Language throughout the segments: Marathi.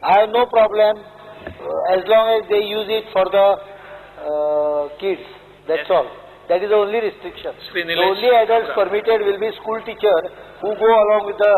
I have no problem as long as they use it for the kids. That's all. That is the only restriction. The only adults permitted will be school teacher who go along with the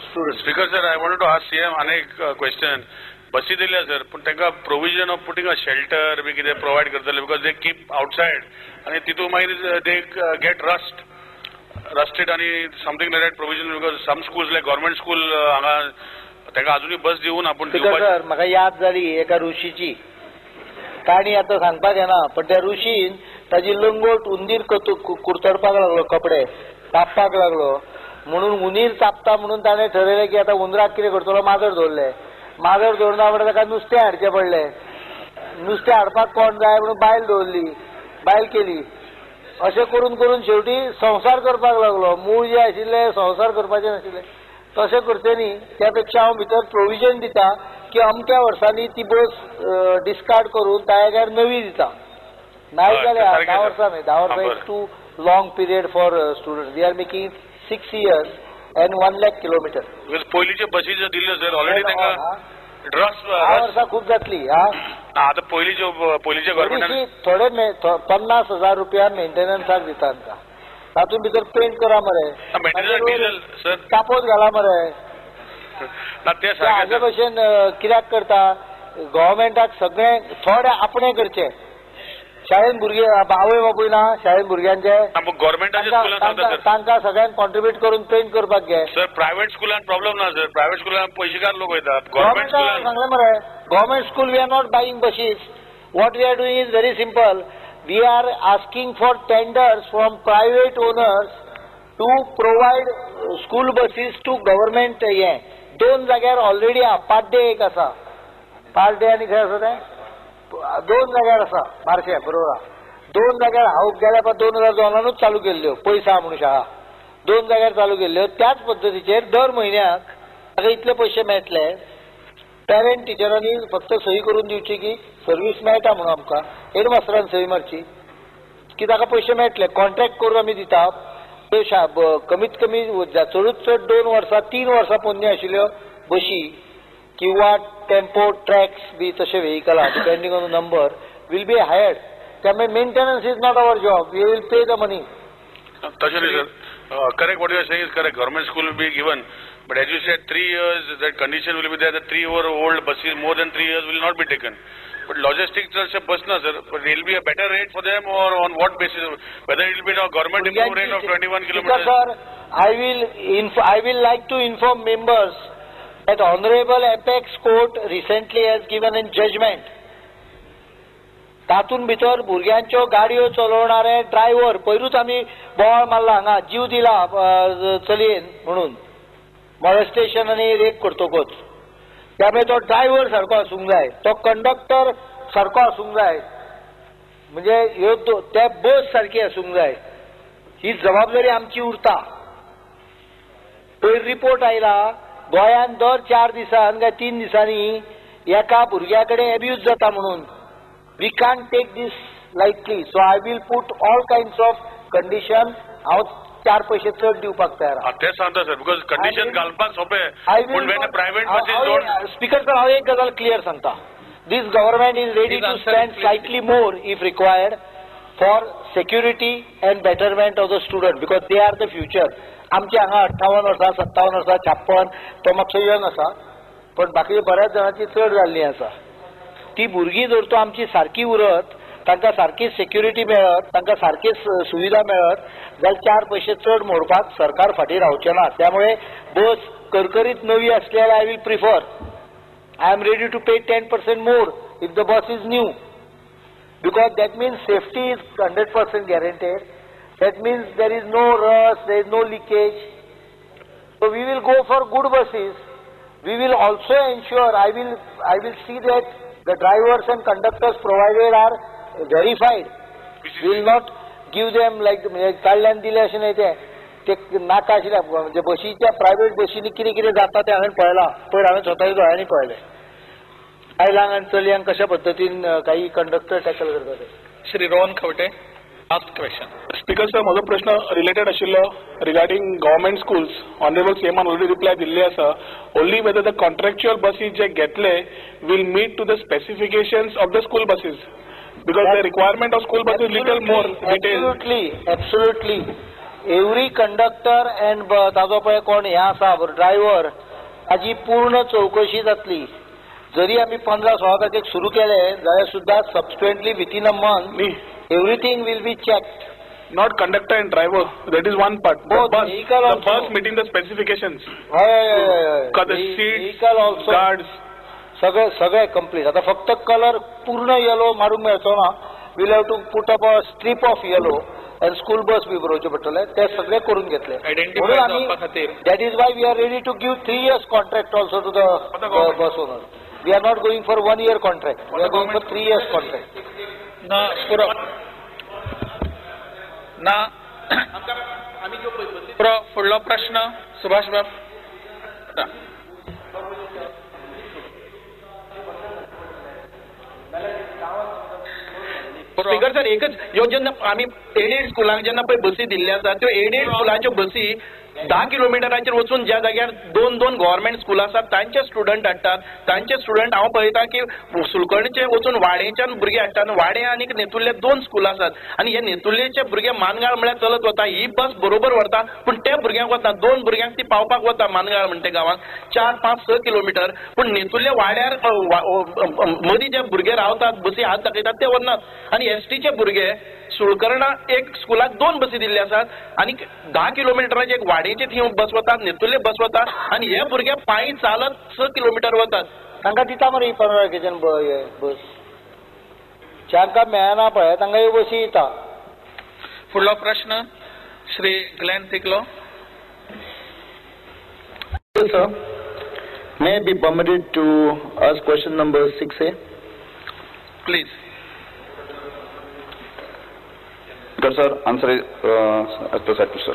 students. Speaker sir, I wanted to ask CM a question. Basi दिल्या sir, पण त्यांना provision of putting a shelter we they provide करतले because they keep outside आणि तिथून मागीर they get rusted आणि something like that provision because some schools like government school हांगा त्यांना अजूनही बस दिवून आपण सर म्हाका याद जाली एका ऋषीची काणी आता सांगपाक येना पण त्या ऋषीन ताजी लंगोट उंदीर कुरतडपाक लागलो कपडे तापपाक लागलो म्हणून उंदीर तापता म्हणून ताणें ठरयलें की आता उंदराक कितें करतलो माजर दवरले माजर दवरना फुडें ताका नुस्तें हाडचें पडलें नुस्तें हाडपाक कोण जाय म्हणून बायल दवरली बायल केली अशें करून करून शेवटी संवसार करपाक लागलो मूळ जे आशिल्लें संवसार करपाचें नाशिल्लें तशें करचें न्ही त्या पेक्षा हांव भितर प्रोविजन दिता की अमक्या वर्सांनी ती बस डिस्कार्ड करून त्या जाग्यार नवी दिता नाय जाल्यार 10 वर्सां न्ही 10 वर्सां is too long period for students we are making 6 years and 1 lakh kilometers. पयलींचे बसी जे दिल्ल्यो सर ऑलरेडी तांकां ड्रग्स 10 वर्सां खूब जातली आता पयलींचे गव्हर्नमेंटान थोडे 50,000 रुपया मेंटेनन्साक दिता तांकां तातूंत भितर पेंट करा मरे सर कापोत घाला मरे हाजे भशेन कित्याक करता गव्हर्नमेंटाक सगळें थोडे आपणें करचें शाळेन भुरगे आवय बापूय ना शाळेन भुरग्यांचे तांकां सगळ्यांक कॉन्ट्रिब्यूट करून पेंट करपाक घे सर प्रायव्हेट स्कुलान प्रॉब्लेम ना सर प्रायव्हेट स्कुलान पयशेकार लोक वयतात गव्हर्नमेंट स्कुलान सांगलें मरे government school we are not buying buses what we are doing is very simple we are asking for tenders from private owners to provide school buses to government हे 2 जाग्यार ऑलरेडी पाड्डे एक आसा पाड्डे आनी खंय आसा तें 2 जाग्यार आसा मार्शे बरोबर 2 जाग्यार हांव गेल्या 2002 चालू केल्ल्यो पयसा म्हणून शाळा 2 जाग्यार चालू केल्ल्यो त्याच पद्दतीचेर दर म्हयन्याक ताका इतले पयशे मेळटले पेरंट टिचरांनी फक्त सही करून दिवची की सर्वीस मेळटा म्हणून आमकां हेडमास्टरान सही मारची की ताका पयशे मेळटले कॉन्ट्रॅक्ट करून आमी दिता कमीत कमी चडूच चड 2 वर्सां 3 वर्सां पोन्नी आशिल्ल्यो बशी किंवा टेम्पो ट्रॅक्स बी तशे vehicle depending on the number will be hired त्यामुळे maintenance is not our job we will pay the money तशे न्ही sir correct what you are saying is correct government school will be given but as you said 3 years that condition will be there that 3 year old buses more than 3 years will not be taken but logistics also bus na sir but there will be a better rate for them or on what basis whether it will be a government improved rate of 21 kilometers sir I will like to inform members that honorable apex court recently has given a judgment तातून भितर भुरग्यांच्यो गाडयो चलोवणारे ड्रायव्हर पयरूच आमी बोवाळ मारला हांगा जीव दिला चलयेन म्हणून मॉलेस्टेशन आनी रेप करतकच त्यामुळे तो ड्रायव्हर सारको आसूंक जाय तो कंडक्टर सारको आसूंक जाय म्हणजे ह्यो त्या बस सारकी आसूंक जाय ही जबाबदारी आमची उरता पयर रिपोर्ट आयला गोंयांत दर 4 दिसान काय 3 दिसांनी एका भुरग्या कडेन एब्यूज जाता म्हणून we can't take this lightly so I will put all kinds of condition हांव 4 पयशे चड दिवपाक तयार ते सांगता सर बिकॉज कंडिशन घालपाक सोंपें पूण when private buses speaker sir हांव एक गजाल क्लियर सांगता this government is ready to spend slightly more if required for security and betterment of the student because they are the future आमचे हांगा 58 वर्सां 57 वर्सां 56 तो मातसो यंग आसा पण बाकी बऱ्याच जाणांची चड जाल्ली आसा ती भुरगीं जर तो आमची सारकी उरत तांकां सारकी सेक्युरिटी मेळत तांकां सारकी सुविधा मेळत जाल्यार 4 पयशे चड मोडपाक सरकार फाटीं रावचें ना त्यामुळे बस करकरीत नवी आसली जाल्यार I will prefer I am ready to pay 10% more if the bus is new because that means safety is 100% guaranteed that means there is no rust there is no leakage so we will go for good buses we will also ensure I will see that the drivers and conductors provided are verified we will not give them like काढल्यान दिले अशें न्हय ते नाका आशिल्ल्या म्हणजे बशीच्या प्रायव्हेट बशींनी कितें कितें जाता तें हांवें पळयलां पयर हांवें स्वताच्या दोळ्यांनी पळयलें बायलांक आनी चलयांक कशा पद्दतीन काही कंडक्टर टॅकल करता ते Shri Rohan Khaunte Last question. Speaker sir, माझो प्रश्न रिलेटेड आशिल्लो रिगार्डिंग गव्हर्नमेंट स्कूल्स. ऑनरेबल सीएमान ऑलरेडी रिप्लाय दिल्ली आसा. Only whether the contractual buses जे घेतले will meet to the specifications of the school buses because the requirement of school buses little more detail. Absolutely every conductor and ताजो पळय कोण हे आसा ड्रायव्हर हाजी पूर्ण चौकशी जातली. जरी आमी 15-16 तारखेक सुरू केले जाल्यार सुद्धा subsequently within a month everything will be checked. Not conductor and driver. That is one part. Both the vehicle also. bus meeting the specifications. The seats, vehicle also. Guards. सगळे complete. आता फक्त कलर पूर्ण येलो मारूंक मेळचो ना. We'll have to put up a strip of yellow and school bus बी बरोवचे पडटले. ते सगळे करून घेतले. That is why we are ready to give 3 years contract also to the bus owner. We are not going for 1 year contract. We are going for 3 years contract. ना पुरो ना पुरो फुडलो प्रश्न सुभाष बाब. स्पीकर सर एकच ह्यो जेन्ना आमी एडेड स्कुलांक जेन्ना पळय बसी दिल्ले आसा त्यो एडेड स्कुलांच्यो बसी 10 किलोमिटरांचेर वचून ज्या जाग्यार 2 गव्हर्नमेंट स्कूल आसात तांचे स्टुडंट हाडटात. तांचे स्टुडंट हांव पळयता की सुलकणीचे वचून वाडेच्यान भुरगे हाडटात. वाडे आनी नेतुर्ले 2 स्कूल आसात आनी हे नेतुर्लेचे भुरगे मानगाळ म्हळ्यार चलत वता. ही बस बरोबर व्हरता पूण ते भुरग्यांक वता 2 भुरग्यांक ती पावपाक वता मानगाळ म्हणटे गांवांक 4-5-6 किलोमिटर. पूण नेतुर्ले वाड्यार मदीं जे भुरगे रावतात बसी हात दाखयतात ते वचनात आनी एसटीचे भुरगे सुळकर्णा एक स्कुलाक 2 बसी दिल्ले आसात आनी 10 किलोमिटराची एक वाडेची थी बस वतात नेतुर्ले बस वतात आनी हे भुरगे पायी चालत 6 किलोमिटर वतात. तांकां दिता मरे 15 तारखेच्यान बस ज्यांकां मेळना पळय तांकां ह्यो बसी येता. फुडलो प्रश्न Shri Glen Ticlo. Sir, may I be permitted to ask question number 6A? Please. Sir, answer as per that, sir.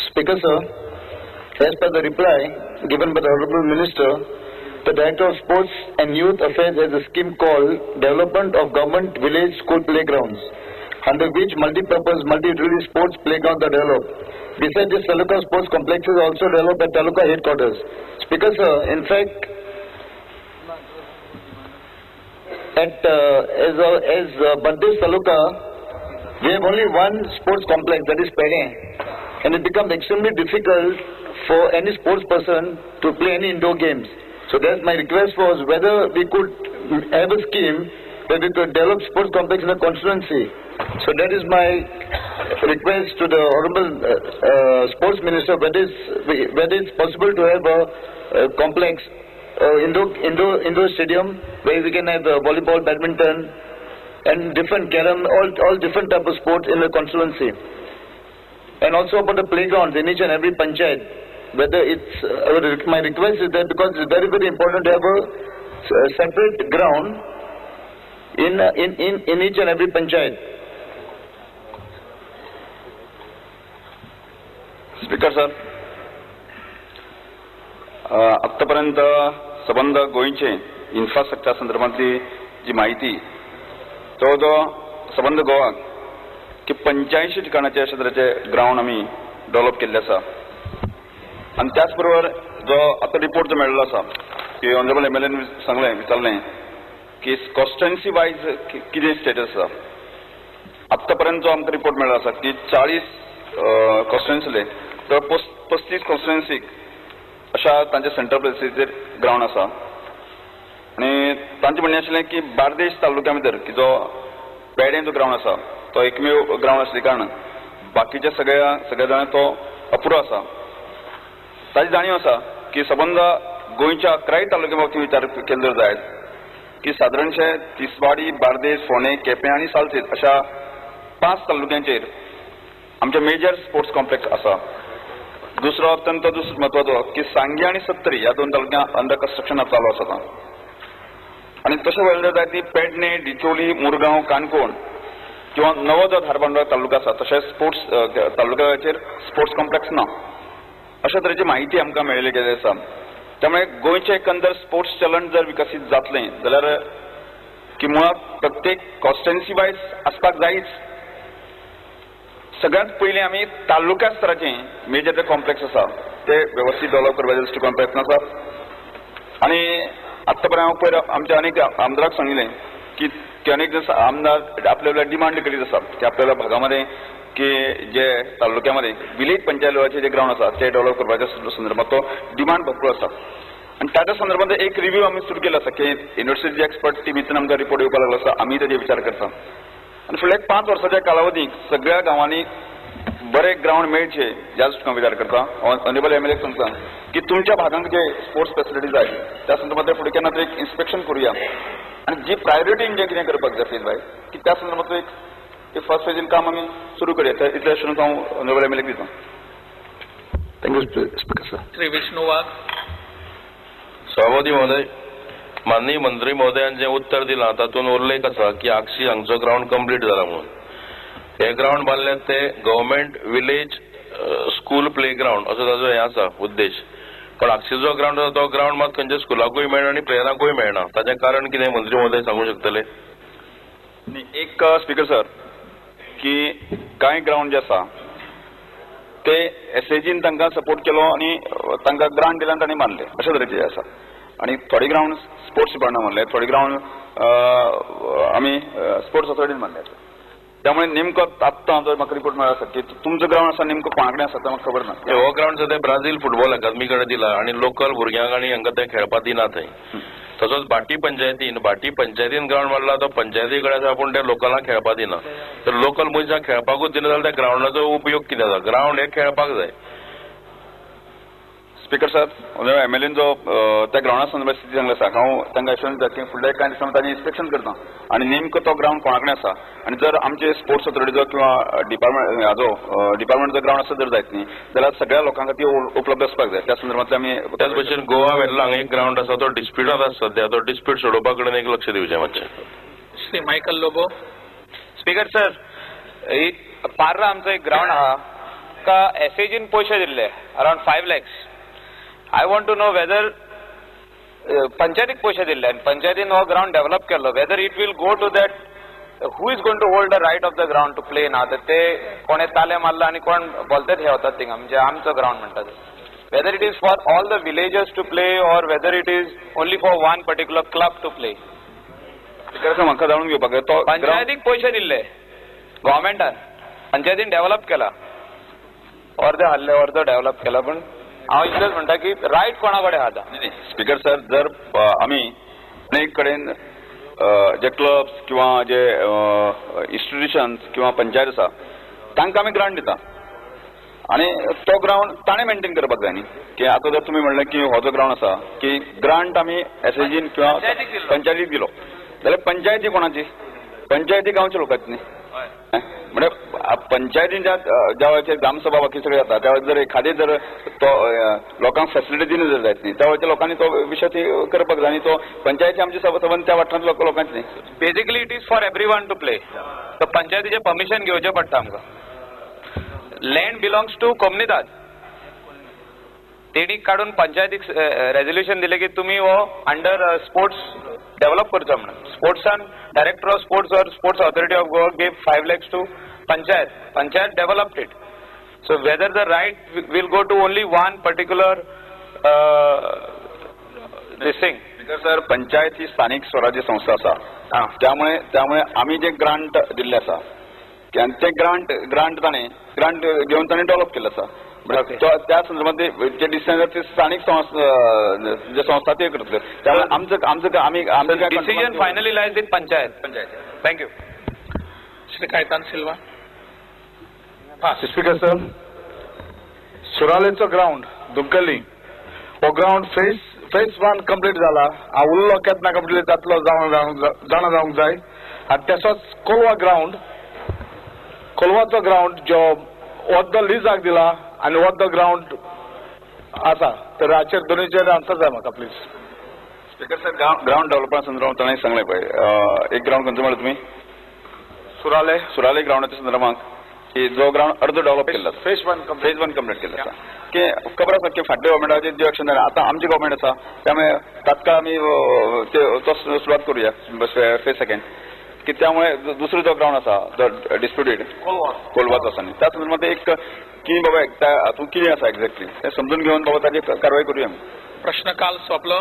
Speaker, sir, as per the reply given by the Honorable Minister, the Director of Sports and Youth Affairs has a scheme called Development of Government Village School Playgrounds, under which multi-purpose, multi-utility sports playgrounds are developed. Besides this, Taluka Sports Complex is also developed at Taluka headquarters. Speaker, sir, in fact, as Baddesh Taluka, we have only one sports complex, that is Pede, and it becomes extremely difficult for any sports person to play any indoor games. So that's my request was whether we could have a scheme that we could develop sports complex in the constituency. So that is my request to the Honorable Sports Minister, whether it's possible to have a complex, indoor stadium where we can have volleyball, badminton, and different carom, all different type of sports in the constituency. And also about the playgrounds in each and every panchayat, whether it's my request is that because it's very, very important to have a separate ground in each and every panchayat. Speaker sir, आतापर्यंत संबंध गोयचे इन्फ्रास्ट्रक्चर संदर्भातली जी माहिती तो संबंध गोवाक की 85 ठिकाणाचे अशा तरेचे ग्राउंड आमी डेव्हलप केल्ले आसा आणि त्याच बरोबर जो आता रिपोर्ट जो मेळ्ळो आसा की ऑनरेबल MLA सांगले विचारलें की कॉन्स्टिट्युएन्सी वायज कितें स्टेटस आसा. आतापर्यंत जो आमकां रिपोर्ट मेळ्ळो आसा की 40 कॉन्स्टिट्युएन्सीले तर 35 कॉन्स्टिट्युएन्सीक अशा तांच्या सेंट्रल प्लेसीचेर ग्राउंड आसा आणि तांचें म्हणणें आशिल्लें की बार्देश तालुक्या भितर की जो पेडें जो ग्राउंड आसा तो एकमेव ग्राउंड आसले कारण बाकीच्या सगळ्या जाणांक तो अपुरो आसा. ताची जाणीव आसा की सबंद गोंयच्या 11 तालुक्या बाबतींत विचार केल्लो जायत की सादारणशे तिसवाडी, बार्देश, फोंडे, केपें आनी सालसेत अशा 5 तालुक्यांचेर आमचे मेजर स्पोर्ट्स कॉम्प्लेक्स आसा. दुसरो अत्यंत महत्वाचो की सांगी आनी सत्तरी ह्या 2 तालुक्यां अंडर कन्स्ट्रक्शन चालू आसा आणि तशें पळयलें जायत ती पेडणे, डिचोली, मुरगांव, काणकोण किंवा नवो जो धारबांदोळ तालुका आसा तशेंच स्पोर्ट्स तालुक्याचेर स्पोर्ट्स कॉम्प्लेक्स ना अशा तरेची माहिती आमकां मेळिल्ली गेली आसा. त्यामुळे गोंयचें एकंदर स्पोर्ट्स चलन जर विकसीत जातलें जाल्यार की मुळात प्रत्येक कॉन्स्टिट्युएन्सी वायज आसपाक जायच सगळ्यात पयलीं आमी तालुका स्तराचे मेजर जे कॉम्प्लेक्स आसा ते व्यवस्थित डेव्हलप करपाचे दृश्टीकोन प्रयत्न आसात आणि आत्ता पर्यंत हांव पयर आमच्या अनेक आमदाराक सांगिल्लें की अनेक आमदार आपल्या डिमांड करीत आसात की आपल्या भागामध्ये की जे तालुक्यामध्ये विलेज पंचायत लेवलाचे जे ग्राउंड आसा ते डेव्हलप करपाच्या संदर्भात तो डिमांड भरपूर आसा आणि त्याच्या संदर्भात एक रिव्ह्यू आम्ही सुरू केला आसा की युनिव्हर्सिटीचे एक्सपर्ट टीमीतून आमकां रिपोर्ट येवपाक लागलो आसा आमी तेजे विचार करता आणि फुडल्या 5 वर्साच्या कालावधीक सगळ्या गावांनी बरे ग्राउंड मेळचे ह्या दृश्टीकोन विचार करता ऑनरेबल एमएलए सांगता की तुमच्या भागांक जे स्पोर्ट्स फॅसिलिटी जाय त्या संदर्भात फुडें केन्ना तरी एक इन्स्पेक्शन करूया आणि जी प्रायोरिटी जे कितें करपाक जाय फेज बाय की त्या संदर्भात एक फर्स्ट फेजीन काम आमी सुरू करूया इतले आसून हांव ऑनरेबल एमएलए दिता thank you speaker sir Shri Vishnu Wagh सभापती महोदय माननीय मंत्री महोदयान जे उत्तर दिलां तातूंत उल्लेख आसा की आगशी हांगचो ग्राउंड कंप्लीट जाला म्हणून हे ग्राउंड बांदले ते government village school play ground असो ताजो हे आसा उद्देश पण आगशी जो ग्राउंड आसा तो ग्राउंड मात खंयच्या स्कुलाकूय मेळना आनी प्लेयरांकूय मेळना ताचें कारण कितें मंत्री महोदय सांगूंक शकतले एक स्पीकर सर की कांय ग्राउंड जे आसा ते एसएजीन तांकां सपोर्ट केलो आनी तांकां ग्रांट दिला आनी तांणी मारले अशे तरेचे आसा आणि थोडे ग्राउंड स्पोर्ट्स डिपार्टमेंट मारले थोडे ग्राउंड आमी स्पोर्ट्स ऑथॉरिटीन मारले त्यामुळे नेमको आत्तां जो म्हाका रिपोर्ट मेळ्ळा आसा की तुमचो ग्राउंड आसा नेमको कोणाकडेन आसा तें म्हाका खबर ना हो ग्राउंड सध्या ब्राझील फुटबॉल अकादमी कडेन दिला आणि लोकल भुरग्यांक आनी हांकां ते खेळपाक दिना थंय तसोच भाटी पंचायतीन ग्राउंड मारला तो पंचायती कडेन आसा पूण ते लोकलांक खेळपाक दिना तर लोकल मनशांक खेळपाकूच दिना जाल्यार त्या ग्राउंडाचो उपयोग कितें जाता ग्राउंड हे खेळपाक जाय स्पीकर सर एमएलएन जो त्या ग्राउंडा संदर्भात स्थिती सांगला आसा हांव तांकां एश्योरन्स दिता की फुडल्या कांय दिसांनी ताजें इन्स्पेक्शन करता आनी नेमको तो ग्राउंड कोणा कडेन आसा आनी जर आमचे स्पोर्ट्स ऑथॉरिटीचो किंवा डिपार्टमेंटचो ग्राउंड आसा जर जायत न्ही जाल्यार सगळ्या लोकांक खातीर उपलब्ध आसपाक जाय त्या संदर्भांतले आमी त्याच भशेन गोवा वेल्लांग एक ग्राउंड आसा तो डिस्प्युटांत आसा सध्या तो डिस्प्यूट सोडोवपा कडेन एक लक्ष दिवचें मातशें Shri Michael Lobo speaker sir Parra आमचो एक ग्राउंड आहा ताका एसएजीन पयशे दिल्ले around 5 lakhs I want to know whether पंचायतीक पयशे दिल्ले आनी पंचायतीन हो ग्राउंड डेव्हलप केल्लो whether it will go to that who is going to hold the right of the ground to play ना ते कोणे ताले मारला आनी कोण बोलतेच हे वतात थिंगा म्हणजे आमचो ग्राउंड म्हणटात whether it is for all the villagers to play or whether it is only for one particular club to play म्हाका जाणून घेवपाक जाय तो पंचायतीक पयशे दिल्ले गव्हर्मेंटान पंचायतीन डेव्हलप केला अर्दे हल्ले अर्दो डेव्हलप केला पण हांव इतलेंच म्हणटा की रायट कोणा कडेन आसा स्पीकर सर जर आमी अनेक कडेन जे क्लब्स किंवा जे इन्स्टिट्यूशन्स किंवा पंचायत आसा तांकां आमी ग्रांट दिता आनी तो ग्राउंड ताणें मेंटेन करपाक जाय न्ही की आतां जर तुमी म्हणलें की हो जो ग्राउंड आसा की ग्रांट आमी एसएजीन किंवा पंचायतीक दिलो जाल्यार पंचायती कोणाची पंचायती गांवच्या लोकांची न्ही म्हणजे पंचायतीन ज्या वेळाचेर ग्रामसभा बाकी सगळे जाता त्या वेळेस जर एखादे जर तो लोकांक फॅसिलिटी दिली जर जायत न्ही त्या वेळेच्या लोकांनी तो विशय करपाक जाय आनी तो पंचायती आमची संबंद त्या वाठारांतल्या लोकांची न्ही basically it is for everyone to play तर पंचायतीचे परमिशन घेवचें पडटा आमकां लँड बिलोंग्स टू कोमनिदाद तेणी काडून पंचायतीक रेजोल्युशन दिलें की तुमी हो अंडर स्पोर्ट्स डेव्हलप करचो म्हणून स्पोर्ट्सान डायरेक्टर ऑफ स्पोर्ट्स और sports authority of Goa gave 5 lakhs to panchayat developed it so whether the right will go to only one particular this thing sir panchayat ही स्थानिक स्वराज्य संस्था आसा त्यामुळे आमी जे ग्रांट दिल्ले आसा ते ग्रांट घेवन ताणें डेव्हलप केल्ले आसा त्या संदर्भात जे डिसिजन ते स्थानिक जे संस्था ते करतले त्यामुळे आमचं decision finally lies with panchayat thank you Shri Caitan Silva speaker sir सुरालेचो ground दुग्गली हो ग्राउंड फेज 1 कंप्लीट जाला उरलो केन्ना कंप्लीट जातलो जाणा जावंक जाय आनी तसोच कोलवाचो ग्राउंड जो वद्दो लिजाक दिला आनी वद्दो ग्राउंड आसा तर हाचेर दोनीचेर आन्सर जाय म्हाका please speaker sir ground development संदर्भात ताणें सांगलें पळय एक ग्राउंड खंयचो म्हणलें तुमी सुराले ग्राउंडाच्या संदर्भात की जो ग्राउंड अर्दो डेव्हलप केल्लो फेज 1 कंप्लीट केल्लो आसा की खबर आसा की फाटल्या गव्हर्मेंटाचेर जे एक्शन जालें आतां आमची गव्हर्मेंट आसा त्यामुळे तात्काळ आमी तो सुरवात करूया फेज 2 की त्यामुळे दुसरो जो ग्राउंड आसा जो डिस्प्युटेड कोलवाचो आसा न्ही त्या संदर्भात एक की बाबा हातूंत कितें आसा एक्झॅक्टली तें समजून घेवन बाबा ताची कारवाय करूया. प्रश्न काल सोंपलो.